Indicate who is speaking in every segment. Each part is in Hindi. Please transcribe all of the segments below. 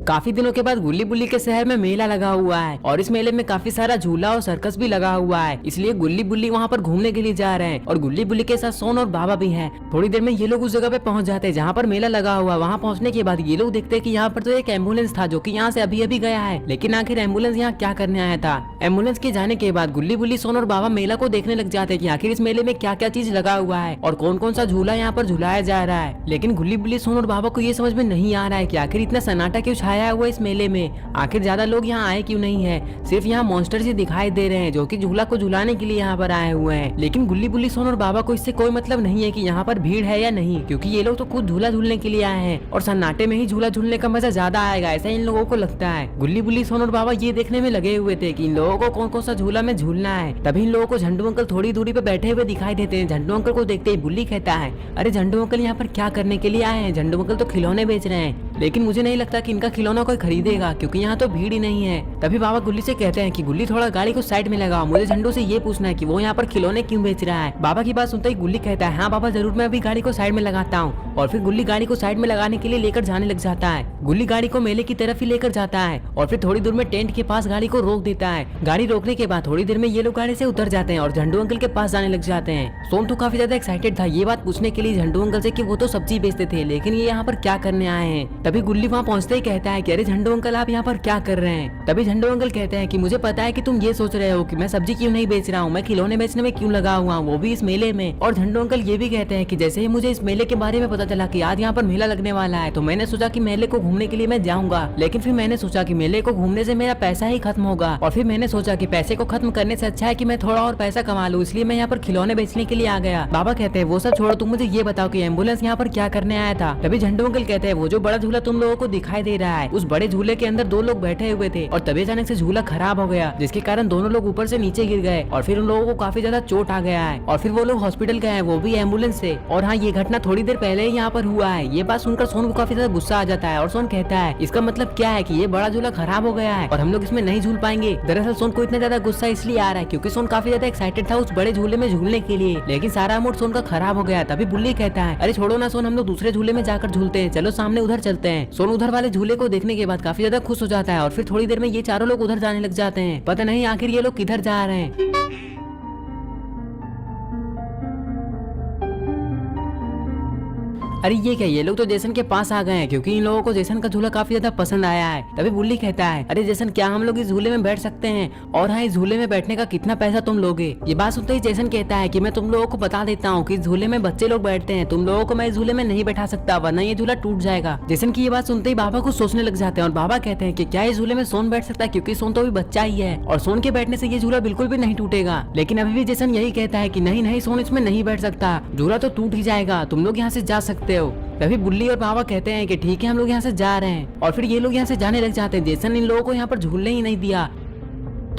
Speaker 1: काफी दिनों के बाद गुल्ली बुल्ली के शहर में मेला लगा हुआ है और इस मेले में काफी सारा झूला और सर्कस भी लगा हुआ है, इसलिए गुल्ली बुल्ली वहाँ पर घूमने के लिए जा रहे हैं और गुल्ली बुल्ली के साथ सोन और बाबा भी हैं। थोड़ी देर में ये लोग उस जगह पे पहुँच जाते हैं जहाँ पर मेला लगा हुआ। वहाँ पहुँचने के बाद ये लोग देखते हैं कि यहाँ पर तो एक एम्बुलेंस था जो कि यहाँ से अभी अभी गया है, लेकिन आखिर एम्बुलेंस यहाँ क्या करने आया था। एम्बुलेंस के जाने के बाद गुल्ली बुल्ली सोन और बाबा मेला को देखने लग जाते हैं कि आखिर इस मेले में क्या क्या चीज लगा हुआ है और कौन कौन सा झूला यहाँ पर झुलाया जा रहा है। लेकिन गुल्ली बुल्ली सोन और बाबा को ये समझ में नहीं आ रहा है कि आखिर इतना सन्नाटा क्यों छाया हुआ इस मेले में, आखिर ज्यादा लोग यहाँ आए क्यों नहीं है। सिर्फ यहाँ मॉन्स्टर से दिखाई दे रहे हैं जो कि झूला को झुलाने के लिए यहाँ पर आए हुए हैं। लेकिन गुल्ली बुल्ली सोन और बाबा को इससे कोई मतलब नहीं है कि यहाँ पर भीड़ है या नहीं, क्योंकि ये लोग तो खुद झूला झूलने के लिए आए हैं और सन्नाटे में ही झूला झूलने का मजा ज्यादा आएगा, ऐसा इन लोगों को लगता है। गुल्ली बुल्ली सोन और बाबा ये देखने में लगे हुए थे कि इन लोगों को कौन कौन सा झूला में झूलना है। तभी इन लोगों को झंडू अंकल थोड़ी दूरी पे बैठे हुए दिखाई देते हैं। झंडू अंकल को देखते ही बुल्ली कहता है, अरे झंडू अंकल यहाँ पर क्या करने के लिए आए हैं? झंडू अंकल तो खिलौने बेच रहे हैं, लेकिन मुझे नहीं लगता कि इनका खिलौना कोई खरीदेगा क्योंकि यहाँ तो भीड़ ही नहीं है। तभी बाबा गुल्ली से कहते हैं कि गुल्ली थोड़ा गाड़ी को साइड में लगाओ, मुझे झंडू से ये पूछना है कि वो यहाँ पर खिलौने क्यों बेच रहा है। बाबा की बात सुनते ही गुल्ली कहता है, हाँ बाबा जरूर, मैं अभी गाड़ी को साइड में लगाता हूँ। और फिर गुल्ली गाड़ी को साइड में लगाने के लिए लेकर जाने लग जाता है। गुल्ली गाड़ी को मेले की तरफ ही लेकर जाता है और फिर थोड़ी दूर में टेंट के पास गाड़ी को रोक देता है। गाड़ी रोकने के बाद थोड़ी देर में ये लोग गाड़ी से उतर जाते हैं और झंडू अंकल के पास जाने लग जाते हैं। सोन तो काफी ज्यादा एक्साइटेड था ये बात पूछने के लिए झंडू अंकल से कि वो तो सब्जी बेचते थे, लेकिन ये यहाँ पर क्या करने आए हैं। तभी गुल्ली वहाँ पहुँचते ही कहता है कि अरे झंडू अंकल आप यहाँ पर क्या कर रहे हैं। तभी झंडू अंकल कहते हैं कि मुझे पता है कि तुम ये सोच रहे हो कि मैं सब्जी क्यों नहीं बेच रहा हूँ, मैं खिलौने बेचने में क्यों लगा हुआ हूँ, वो भी इस मेले में। और झंडू अंकल ये भी कहते हैं कि जैसे ही मुझे इस मेले के बारे में पता चला कि आज यहाँ पर मेला लगने वाला है तो मैंने सोचा कि मेले को घूमने के लिए मैं जाऊंगा, लेकिन फिर मैंने सोचा कि मेले को घूमने से मेरा पैसा ही खत्म होगा और फिर मैंने सोचा कि पैसे को खत्म करने से अच्छा है कि मैं थोड़ा और पैसा कमा लूं, इसलिए मैं यहाँ पर खिलौने बेचने के लिए आ गया। बाबा कहते हैं वो सब छोड़ो, तुम मुझे ये बताओ कि एम्बुलेंस यहाँ पर क्या करने आया था। तभी झंडू अंकल कहते हैं वो जो बड़ा झूला तुम लोगों को दिखाई दे रहा है, उस बड़े झूले के अंदर दो लोग बैठे हुए थे और तभी अचानक से झूला खराब हो गया, जिसके कारण दोनों लोग ऊपर से नीचे गिर गए और फिर उन लोगों को काफी ज्यादा चोट आ गया है और फिर वो लोग हॉस्पिटल गए हैं, वो भी एम्बुलेंस से। और हाँ, ये घटना थोड़ी देर पहले ही यहाँ पर हुआ है। ये बात सुनकर सोन को काफी ज्यादा गुस्सा आ जाता है और सोन कहता है इसका मतलब क्या है कि ये बड़ा झूला खराब हो गया है और हम लोग इसमें नहीं झूल पाएंगे। दरअसल सोन को इतना ज्यादा गुस्सा इसलिए आ रहा है क्योंकि सोन काफी ज्यादा एक्साइटेड था उस बड़े झूले में झूलने के लिए, लेकिन सारा अमाउंट सोन का खराब हो गया। तभी बुल्ली कहता है, अरे छोड़ो ना सोन, हम लोग दूसरे झूले में जाकर झूलते हैं, चलो सामने उधर चलते हैं। सोन उधर वाले झूले को देखने के बाद काफी ज्यादा खुश हो जाता है और फिर थोड़ी देर में ये चारों लोग उधर जाने लग जाते हैं। पता नहीं आखिर ये लोग किधर जा रहे हैं। अरे ये क्या, ये लोग तो जेसन के पास आ गए हैं क्योंकि इन लोगों को जेसन का झूला काफी ज्यादा पसंद आया है। तभी बुल्ली कहता है, अरे जेसन क्या हम लोग इस झूले में बैठ सकते हैं, और हाँ इस झूले में बैठने का कितना पैसा तुम लोगे। ये बात सुनते ही जेसन कहता है कि मैं तुम लोगों को बता देता हूँ कि इस झूले में बच्चे लोग बैठते हैं, तुम लोगों को मैं इस झूले में नहीं बैठा सकता वरना ये झूला टूट जाएगा। जेसन की ये बात सुनते ही बाबा को सोचने लग जाते हैं और बाबा कहते हैं कि क्या इस झूले में सोन बैठ सकता है, क्योंकि सोन तो अभी बच्चा ही है और सोन के बैठने से ये झूला बिल्कुल भी नहीं टूटेगा। लेकिन अभी भी जेसन यही कहता है कि नहीं नहीं सोन इसमें नहीं बैठ सकता, झूला तो टूट ही जाएगा, तुम लोग यहाँ से जा सकते हो। तभी बुल्ली और बाबा कहते हैं कि ठीक है हम लोग यहाँ से जा रहे हैं और फिर ये लोग यहाँ से जाने लग जाते हैं। जेसन इन लोगों को यहाँ पर झूलने ही नहीं दिया।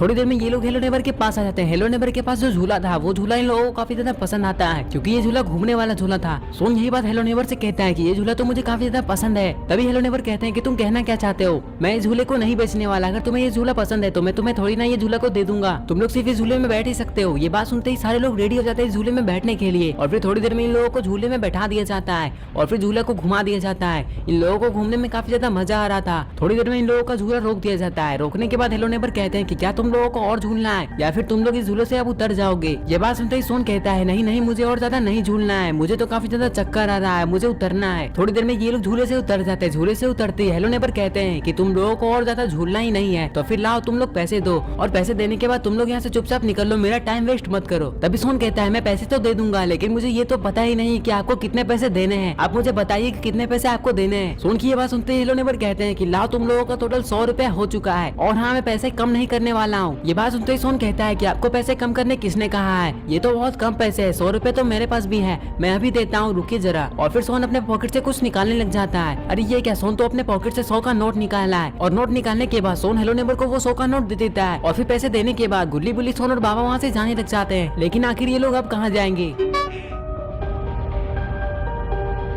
Speaker 1: थोड़ी देर में ये लोग हेलो नेबर के पास आ जाते हैं। हेलो नेबर के पास जो झूला था वो झूला इन लोगों को काफी ज्यादा पसंद आता है क्योंकि ये झूला घूमने वाला झूला था। सोन यही बात हेलो नेबर से कहता है कि ये झूला तो मुझे काफी ज्यादा पसंद है। तभी हेलो नेबर कहते हैं कि तुम कहना क्या चाहते हो, मैं इस झूले को नहीं बेचने वाला, अगर तुम्हें ये झूला पसंद है तो मैं तुम्हें थोड़ी ना ये झूला को दे दूंगा, तुम लोग सिर्फ इस झूले में बैठ ही सकते हो। ये बात सुनते ही सारे लोग रेडी हो जाते हैं इस झूले में बैठने के लिए और फिर थोड़ी देर में इन लोगों को झूले में बैठा दिया जाता है और फिर झूला को घुमा दिया जाता है। इन लोगों को घूमने में काफी ज्यादा मजा आ रहा था। थोड़ी देर में इन लोगों का झूला रोक दिया जाता है। रोकने के बाद हेलो नेबर कहते हैं कि क्या तुम लोगों को और झूलना है या फिर तुम लोग इस झूले से अब उतर जाओगे। ये बात सुनते ही सोन कहता है, नहीं नहीं मुझे और ज्यादा नहीं झूलना है, मुझे तो काफी ज्यादा चक्कर आ रहा है, मुझे उतरना है। थोड़ी देर में ये लोग झूले से उतर जाते हैं। झूले से उतरते ही हेलो नेबर कहते हैं कि तुम लोगों को और ज्यादा झूलना ही नहीं है तो फिर लाओ तुम लोग पैसे दो और पैसे देने के बाद तुम लोग यहाँ से चुपचाप निकल लो, मेरा टाइम वेस्ट मत करो। तभी सोन कहता है, मैं पैसे तो दे दूंगा लेकिन मुझे ये तो पता ही नहीं कि आपको कितने पैसे देने हैं, आप मुझे बताइए कि कितने पैसे आपको देने हैं। सोन की ये बात सुनते ही हेलो नेबर कहते हैं कि लाओ तुम लोगों का टोटल 100 रुपया हो चुका है और हाँ मैं पैसे कम नहीं करने वाला हूँ। ये बात सुनते ही सोन कहता है कि आपको पैसे कम करने किसने कहा है, ये तो बहुत कम पैसे है, 100 रुपए तो मेरे पास भी है, मैं अभी देता हूँ, रुकिए जरा। और फिर सोन अपने पॉकेट से कुछ निकालने लग जाता है। अरे ये क्या, सोन तो अपने पॉकेट से 100 का नोट निकाला है और नोट निकालने के बाद सोन हेलो नेबर को वो 100 का नोट दे देता है और फिर पैसे देने के बाद गुल्ली बुल्ली सोन और बाबा वहाँ से जाने लग जाते हैं। लेकिन आखिर ये लोग अब कहाँ जाएंगे।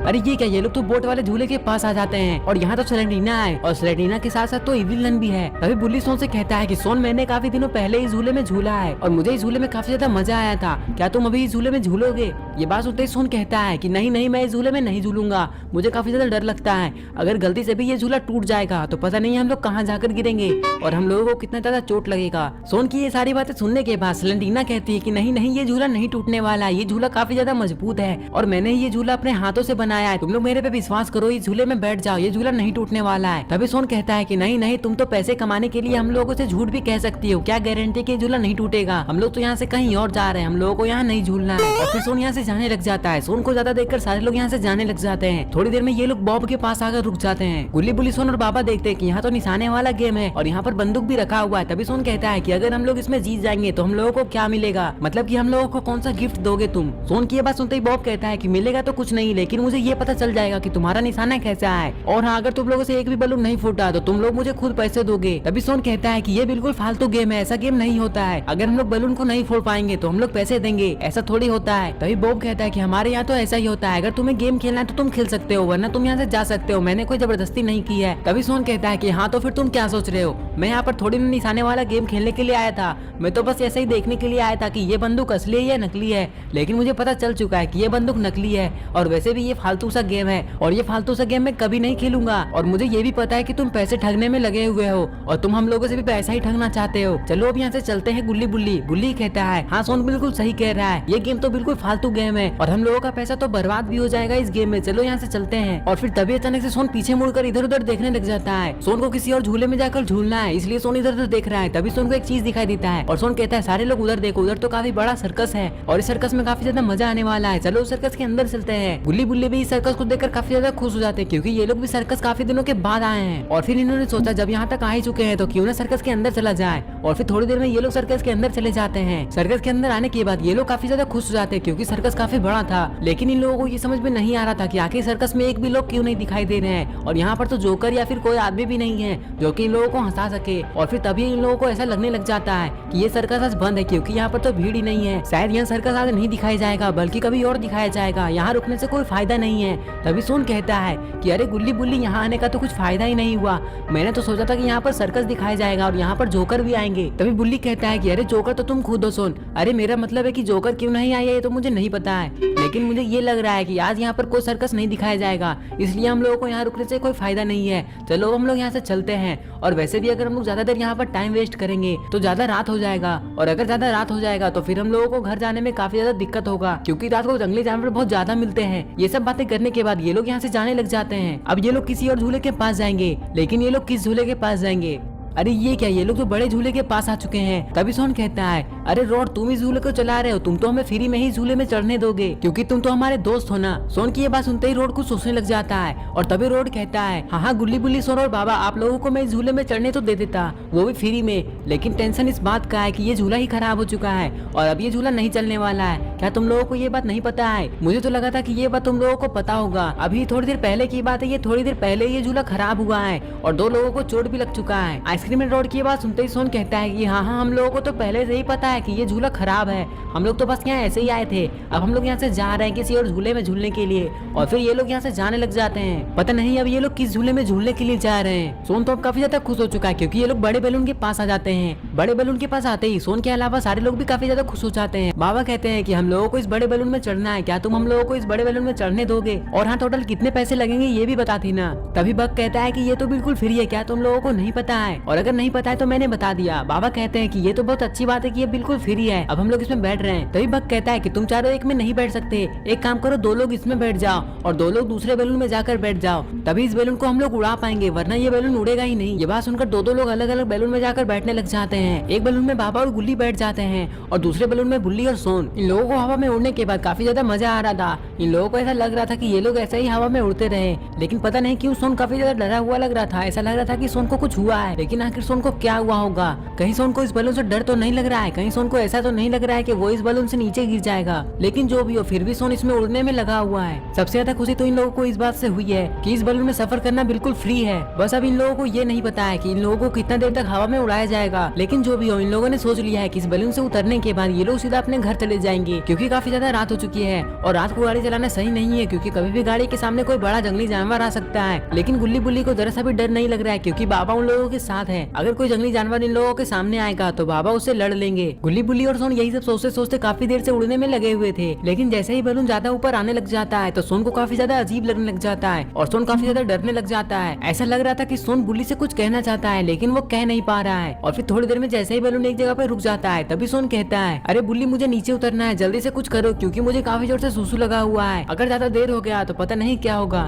Speaker 1: अरे ये क्या, ये लोग तो बोट वाले झूले के पास आ जाते हैं और यहाँ तो सेलेंटीना है और सेलेंटीना के साथ साथ तो इविलन भी है। तभी बुल्ली सोन से कहता है कि सोन, मैंने काफी दिनों पहले इस झूले में झूला है और मुझे इस झूले में काफी ज्यादा मजा आया था, क्या तुम अभी इस झूले में झूलोगे? ये बात सुनते ही सोन कहता है कि नहीं नहीं, मैं इस झूले में नहीं झूलूंगा, मुझे काफी ज्यादा डर लगता है, अगर गलती से भी ये झूला टूट जाएगा तो पता नहीं हम लोग कहाँ जाकर गिरेंगे और हम लोगों को कितना ज्यादा चोट लगेगा। सोन की ये सारी बातें सुनने के बाद सेलेंटीना कहती है कि नहीं नहीं, ये झूला नहीं टूटने वाला है, ये झूला काफी ज्यादा मजबूत है और मैंने ये झूला अपने हाथों से बनाया है, तुम लोग मेरे पे विश्वास करो, इस झूले में बैठ जाओ, ये झूला नहीं टूटने वाला है। तभी सोन कहता है कि नहीं नहीं, तुम तो पैसे कमाने के लिए हम लोगों से झूठ भी कह सकती हो, क्या गारंटी कि झूला नहीं टूटेगा, हम लोग तो यहाँ से कहीं और जा रहे हैं, हम लोगों को यहाँ नहीं झूलना है। और फिर सोन यहाँ से जाने लग जाता है। सोन को ज्यादा देखकर सारे लोग यहाँ से जाने लग जाते हैं। थोड़ी देर में ये लोग बॉब के पास आकर रुक जाते हैं। गुल्ली बुल्ली, सोन और बाबा देखते हैं कि यहाँ तो निशाने वाला गेम है और यहाँ पर बंदूक भी रखा हुआ है। तभी सोन कहता है कि अगर हम लोग इसमें जीत जाएंगे तो हम लोगों को क्या मिलेगा, मतलब कि हम लोगों को कौन सा गिफ्ट दोगे तुम? सोन की ये बात सुनते ही बॉब कहता है कि मिलेगा तो कुछ नहीं, लेकिन मुझे ये पता चल जाएगा कि तुम्हारा निशाना कैसा है और हाँ, अगर तुम लोगों से एक भी बलून नहीं फूटा तो तुम लोग मुझे खुद पैसे दोगे। तभी सोन कहता है कि ये बिल्कुल फालतू गेम है, ऐसा गेम नहीं होता है, अगर हम लोग बलून को नहीं फोड़ पाएंगे तो हम लोग पैसे देंगे, ऐसा थोड़ी होता है। तभी बॉब कहता है कि हमारे यहाँ तो ऐसा ही होता है, अगर तुम्हें गेम खेलना है तो तुम खेल सकते हो, वरना तुम यहाँ से जा सकते हो, मैंने कोई जबरदस्ती नहीं की है। तभी सोन कहता है कि हाँ, तो फिर तुम क्या सोच रहे हो, मैं यहाँ पर थोड़ी निशाने वाला गेम खेलने के लिए आया था, मैं तो बस ऐसे ही देखने के लिए आया था कि ये बंदूक असली है या नकली है, लेकिन मुझे पता चल चुका है कि ये बंदूक नकली है और वैसे भी ये फालतू सा गेम है और ये फालतू सा गेम मैं कभी नहीं खेलूंगा और मुझे ये भी पता है कि तुम पैसे ठगने में लगे हुए हो और तुम हम लोगों से भी पैसा ही ठगना चाहते हो, चलो अब यहाँ से चलते हैं गुल्ली बुल्ली। गुल्ली कहता है हाँ सोन बिल्कुल सही कह रहा है, ये गेम तो बिल्कुल फालतू गेम है और हम लोगों का पैसा तो बर्बाद भी हो जाएगा इस गेम में, चलो यहाँ से चलते हैं। और फिर तभी अचानक से सोन पीछे मुड़कर इधर उधर देखने लग जाता है। सोन को किसी और झूले में जाकर झूलना है, इसलिए सोन इधर उधर देख रहा है। तभी सोन को एक चीज दिखाई देता है और सोन कहता है सारे लोग उधर देखो, उधर तो काफी बड़ा सर्कस है और इस सर्कस में काफी ज्यादा मजा आने वाला है, चलो सर्कस के अंदर चलते हैं। गुल्ली बुल्ली भी इस सर्कस को देखकर काफी ज्यादा खुश हो जाते हैं क्योंकि ये लोग भी सर्कस काफी दिनों के बाद आए हैं और फिर इन्होंने सोचा जब यहाँ तक आ ही चुके हैं तो क्यों ना सर्कस के अंदर चला जाए और फिर थोड़ी देर में ये लोग सर्कस के अंदर चले जाते हैं। सर्कस के अंदर आने के बाद ये लोग काफी ज्यादा खुश हो जाते हैं क्योंकि सर्कस काफी बड़ा था, लेकिन इन लोगों को ये समझ में नहीं आ रहा था कि आखिर सर्कस में एक भी लोग क्यों नहीं दिखाई दे रहे हैं और यहाँ पर तो जोकर या फिर कोई आदमी भी नहीं है जो कि इन लोगों को हंसा सके। और फिर तभी इन लोगों को ऐसा लगने लग जाता है कि ये सर्कस आज बंद है क्योंकि यहाँ पर तो भीड़ ही नहीं है, शायद यहाँ सर्कस आज नहीं दिखाया जाएगा बल्कि कभी और दिखाया जाएगा, यहाँ रुकने से कोई फायदा नहीं है। तभी सोन कहता है कि अरे गुल्ली बुल्ली, यहाँ आने का तो कुछ फायदा ही नहीं हुआ, मैंने तो सोचा था कि यहाँ पर सर्कस दिखाया जाएगा और यहाँ पर जोकर भी आएंगे। तभी बुल्ली कहता है कि अरे जोकर तो तुम खुद हो सोन, अरे मेरा मतलब है कि जोकर क्यों नहीं आया ये तो मुझे नहीं पता है, लेकिन मुझे ये लग रहा है कि आज यहाँ पर कोई सर्कस नहीं दिखाया जाएगा, इसलिए हम लोगों को यहाँ रुकने से कोई फायदा नहीं है, चलो हम लोग यहाँ से चलते हैं। और वैसे भी अगर हम लोग ज्यादा देर यहाँ पर टाइम वेस्ट करेंगे तो ज्यादा रात हो जाएगा और अगर ज्यादा रात हो जाएगा तो फिर हम लोगों को घर जाने में काफी ज्यादा दिक्कत होगा क्योंकि रात को जंगली जानवर बहुत ज्यादा मिलते हैं। ये सब बातें करने के बाद ये लोग यहाँ से जाने लग जाते हैं। अब ये लोग किसी और झूले के पास जाएंगे, लेकिन ये लोग किस झूले के पास जाएंगे? अरे ये क्या, ये लोग तो बड़े झूले के पास आ चुके हैं। तभी सोन कहता है अरे रोड, तुम इस झूले को चला रहे हो, तुम तो हमें फ्री में ही झूले में चढ़ने दोगे क्योंकि तुम तो हमारे दोस्त हो ना। सोन की ये बात सुनते ही रोड कुछ सोचने लग जाता है और तभी रोड कहता है हाँ हाँ गुल्ली बुल्ली, सोन और बाबा, आप लोगों को मैं इस झूले में चढ़ने तो दे देता, वो भी फ्री में, लेकिन टेंशन इस बात का है कि ये झूला ही खराब हो चुका है और अब ये झूला नहीं चलने वाला है। क्या तुम लोगों को ये बात नहीं पता है? मुझे तो लगा था कि ये बात तुम लोगों को पता होगा, अभी थोड़ी देर पहले की बात है, ये थोड़ी देर पहले ये झूला खराब हुआ है और 2 लोगों को चोट भी लग चुका है। आइसक्रीम रोड की बात सुनते ही सोन कहता है कि हाँ हाँ, हम लोगों को तो पहले से ही पता है कि ये झूला खराब है, हम लोग तो बस यहाँ ऐसे ही आए थे, अब हम लोग यहाँ से जा रहे हैं किसी और झूले में झूलने के लिए। और फिर ये लोग यहाँ से जाने लग जाते हैं, पता नहीं अब ये लोग किस झूले में झूलने के लिए जा रहे हैं। सोन तो अब काफी ज्यादा खुश हो चुका है क्योंकि ये लोग बड़े बैलून के पास आ जाते हैं। बड़े बैलून के पास आते ही सोन के अलावा सारे लोग भी काफी ज्यादा खुश हो जाते हैं। बाबा कहते हैं कि हम लोगों को इस बड़े बैलून में चढ़ना है, क्या तुम हम लोगों को इस बड़े बैलून में चढ़ने दोगे? और हाँ, टोटल कितने पैसे लगेंगे ये भी बताती ना। तभी बग कहता है कि ये तो बिल्कुल फ्री है, क्या तुम लोगों को नहीं पता है? और अगर नहीं पता है तो मैंने बता दिया। बाबा कहते हैं कि ये तो बहुत अच्छी बात है कि ये बिल्कुल फ्री है, अब हम लोग इसमें बैठ रहे हैं। तभी बग कहता है कि तुम चारों एक में नहीं बैठ सकते, एक काम करो, 2 लोग इसमें बैठ जाओ और 2 लोग दूसरे बैलून में जाकर बैठ जाओ, तभी इस बैलून को हम लोग उड़ा पाएंगे, वरना ये बैलून उड़ेगा ही नहीं। ये बात सुनकर 2 लोग अलग अलग बैलून में जाकर बैठने लग जाते हैं। एक बैलून में बाबा और गुल्ली बैठ जाते हैं और दूसरे बैलून में बुल्ली और सोन। इन लोगों को हवा में उड़ने के बाद काफी ज्यादा मजा आ रहा था। इन लोगों को ऐसा लग रहा था कि ये लोग ऐसे ही हवा में उड़ते रहे, लेकिन पता नहीं क्यों सोन काफी ज्यादा डरा हुआ लग रहा था। ऐसा लग रहा था कि सोन को कुछ हुआ है, लेकिन आखिर सोन को क्या हुआ होगा? कहीं सोन को इस बैलून से डर तो नहीं लग रहा है, कहीं सोन को ऐसा तो नहीं लग रहा है कि वो इस बैलून से नीचे गिर जाएगा? लेकिन जो भी हो, फिर भी सोन इसमें उड़ने में लगा हुआ है। सबसे ज्यादा खुशी तो इन लोगों को इस बात से हुई है कि इस बैलून में सफर करना बिल्कुल फ्री है। बस अब इन लोगों को ये नहीं पता है कि इन लोगों को कितना देर तक हवा में उड़ाया जाएगा, लेकिन लेकिन जो भी हो, इन लोगों ने सोच लिया है कि इस बैलून से उतरने के बाद ये लोग सीधा अपने घर चले जाएंगे, क्योंकि काफी ज्यादा रात हो चुकी है और रात को गाड़ी चलाना सही नहीं है, क्योंकि कभी भी गाड़ी के सामने कोई बड़ा जंगली जानवर आ सकता है। लेकिन गुल्ली बुल्ली को जरा सा भी डर नहीं लग रहा है, क्योंकि बाबा उन लोगों के साथ है। अगर कोई जंगली जानवर इन लोगों के सामने आएगा तो बाबा उससे लड़ लेंगे। गुल्ली बुल्ली और सोन यही सब सोचते सोचते काफी देर से उड़ने में लगे हुए थे, लेकिन जैसे ही बैलून ज्यादा ऊपर आने लग जाता है तो सोन को काफी ज्यादा अजीब लगने लग जाता है और सोन काफी ज्यादा डरने लग जाता है। ऐसा लग रहा था कि सोन बुल्ली से कुछ कहना चाहता है, लेकिन वो कह नहीं पा रहा है। और फिर थोड़ी देर में जैसे ही बैलून एक जगह पे रुक जाता है, तभी सोन कहता है, अरे बुल्ली मुझे नीचे उतरना है, जल्दी से कुछ करो, क्योंकि मुझे काफी जोर से सुसु लगा हुआ है। अगर ज्यादा देर हो गया तो पता नहीं क्या होगा।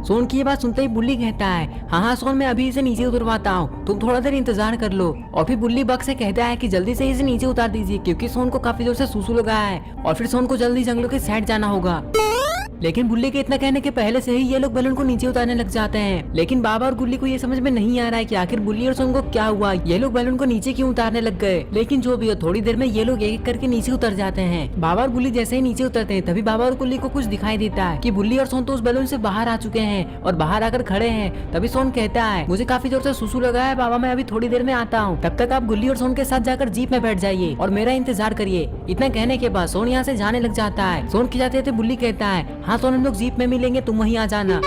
Speaker 1: सोन की ये बात सुनते ही बुल्ली कहता है, हाँ सोन, मैं अभी इसे नीचे उतरवाता हूँ, तुम थोड़ा देर इंतजार कर लो। और फिर बुल्ली बग से कहता है कि जल्दी से इसे नीचे उतार दीजिए, क्योंकि सोन को काफी जोर से सुसु लगा है और फिर सोन को जल्दी जंगलों के साइड जाना होगा। लेकिन बुल्ली के इतना कहने के पहले से ही ये लोग बैलून को नीचे उतारने लग जाते हैं। लेकिन बाबा और गुल्ली को ये समझ में नहीं आ रहा है कि आखिर बुल्ली और सोन को क्या हुआ, ये लोग बैलून को नीचे क्यों उतारने लग गए। लेकिन जो भी हो, थोड़ी देर में ये लोग एक एक करके नीचे उतर जाते हैं। बाबा और गुल्ली जैसे ही नीचे उतरते हैं, तभी बाबा और गुल्ली को कुछ दिखाई देता है कि बुल्ली और सोन तो उस बैलून से बाहर आ चुके हैं और बाहर आकर खड़े हैं। तभी सोन कहता है, मुझे काफी जोर से सुसु लगा है बाबा, मैं अभी थोड़ी देर में आता हूँ, तब तक आप गुल्ली और सोन के साथ जाकर जीप में बैठ जाइए और मेरा इंतजार करिए। इतना कहने के बाद सोन यहाँ से जाने लग जाता है। सोन के जाते थे बुल्ली कहता है, हाँ सोन, हम लोग जीप में मिलेंगे, तुम वहीं आ जाना।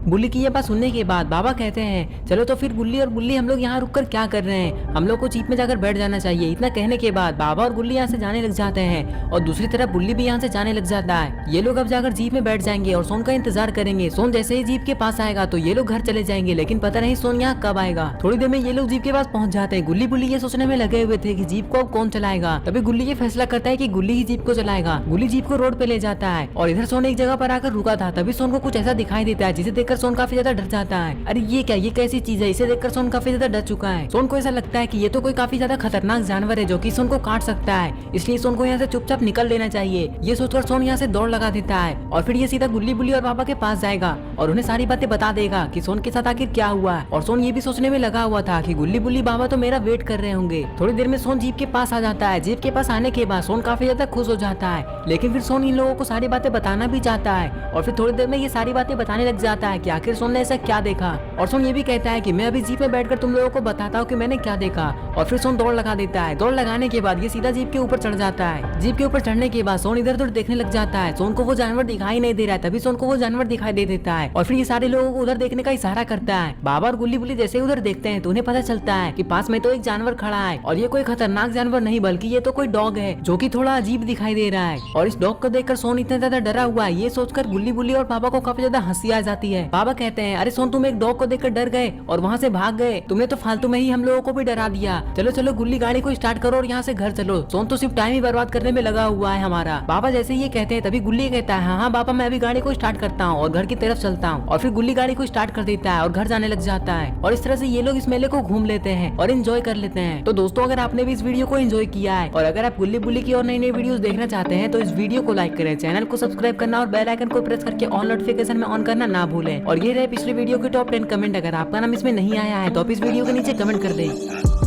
Speaker 1: बुल्ली की ये बात सुनने के बाद बाबा कहते हैं, चलो तो फिर गुल्ली और बुल्ली हम लोग यहाँ रुककर क्या कर रहे हैं, हम लोग को जीप में जाकर बैठ जाना चाहिए। इतना कहने के बाद बाबा और गुल्ली यहाँ से जाने लग जाते हैं और दूसरी तरफ बुल्ली भी यहाँ से जाने लग जाता है। ये लोग अब जाकर जीप में बैठ जाएंगे और सोन का इंतजार करेंगे। सोन जैसे ही जीप के पास आएगा तो ये लोग घर चले जाएंगे, लेकिन पता नहीं सोन यहाँ कब आएगा। थोड़ी देर में ये लोग जीप के पास पहुंच जाते हैं। गुल्ली बुल्ली ये सोचने में लगे हुए थे कि जीप को अब कौन चलाएगा। तभी गुल्ली ये फैसला करता है कि गुल्ली ही जीप को चलाएगा। गुल्ली जीप को रोड पे ले जाता है और इधर सोन एक जगह पर आकर रुका था। तभी सोन को कुछ ऐसा दिखाई देता है जिसे देखकर सोन काफी ज्यादा डर जाता है। अरे ये क्या, ये कैसी चीज है, इसे देखकर सोन काफी ज्यादा डर चुका है। सोन को ऐसा लगता है कि ये तो कोई काफी ज्यादा खतरनाक जानवर है जो कि सोन को काट सकता है, इसलिए सोन को यहाँ से चुपचाप निकल लेना चाहिए। ये सोचकर सोन यहाँ से दौड़ लगा देता है और फिर ये सीधा गुल्ली बुल्ली और बाबा के पास जाएगा और उन्हें सारी बातें बता देगा कि सोन के साथ आखिर क्या हुआ है। और सोन ये भी सोचने में लगा हुआ था कि गुल्ली बुल्ली बाबा तो मेरा वेट कर रहे होंगे। थोड़ी देर में सोन जीप के पास आ जाता है। जीप के पास आने के बाद सोन काफी ज्यादा खुश हो जाता है, लेकिन फिर सोन इन लोगों को सारी बातें बताना भी चाहता है और फिर थोड़ी देर में ये सारी बातें बताने लग जाता है कि आखिर सोन ने ऐसा क्या देखा। और सोन ये भी कहता है कि मैं अभी जीप में बैठकर तुम लोगों को बताता हूँ कि मैंने क्या देखा। और फिर सोन दौड़ लगा देता है। दौड़ लगाने के बाद ये सीधा जीप के ऊपर चढ़ जाता है। जीप के ऊपर चढ़ने के बाद सोन इधर उधर देखने लग जाता है। सोन को वो जानवर दिखाई नहीं दे रहा है, तभी सोन को वो जानवर दिखाई दे देता है और फिर ये सारे लोगों को उधर देखने का इशारा करता है। बाबा और गुल्ली बुल्ली जैसे उधर देखते हैं तो उन्हें पता चलता है कि पास में तो एक जानवर खड़ा है और ये कोई खतरनाक जानवर नहीं बल्कि ये तो कोई डॉग है जो कि थोड़ा अजीब दिखाई दे रहा है। और इस डॉग को देखकर सोन इतना ज्यादा डरा हुआ है, ये सोचकर गुल्ली बुल्ली और बाबा को काफी ज्यादा हंसी आ जाती है। बाबा कहते हैं, अरे सोन, तुम एक डॉग को देखकर डर गए और वहाँ से भाग गए, तुमने तो फालतू में ही हम लोगों को भी डरा दिया। चलो चलो गुल्ली, गाड़ी को स्टार्ट करो और यहाँ से घर चलो, सोन तो सिर्फ टाइम ही बर्बाद करने में लगा हुआ है हमारा। बाबा जैसे ये कहते हैं तभी गुल्ली कहता है, हाँ हाँ बाबा, मैं अभी गाड़ी को स्टार्ट करता हूँ और घर की तरफ चलता हूँ। और फिर गुल्ली गाड़ी को स्टार्ट कर देता है और घर जाने लग जाता है और इस तरह से ये लोग इस मेले को घूम लेते हैं और एंजॉय कर लेते हैं। तो दोस्तों, अगर आपने भी इस वीडियो को एंजॉय किया है और अगर आप गुल्ली बुल्ली की और नई नई वीडियोस देखना चाहते हैं तो इस वीडियो को लाइक करें, चैनल को सब्सक्राइब करना और बेल आइकन को प्रेस करके ऑल नोटिफिकेशन में ऑन करना ना भूलें। और ये रहे पिछली वीडियो के टॉप 10 कमेंट। अगर आपका नाम इसमें नहीं आया है तो आप इस वीडियो के नीचे कमेंट कर दें।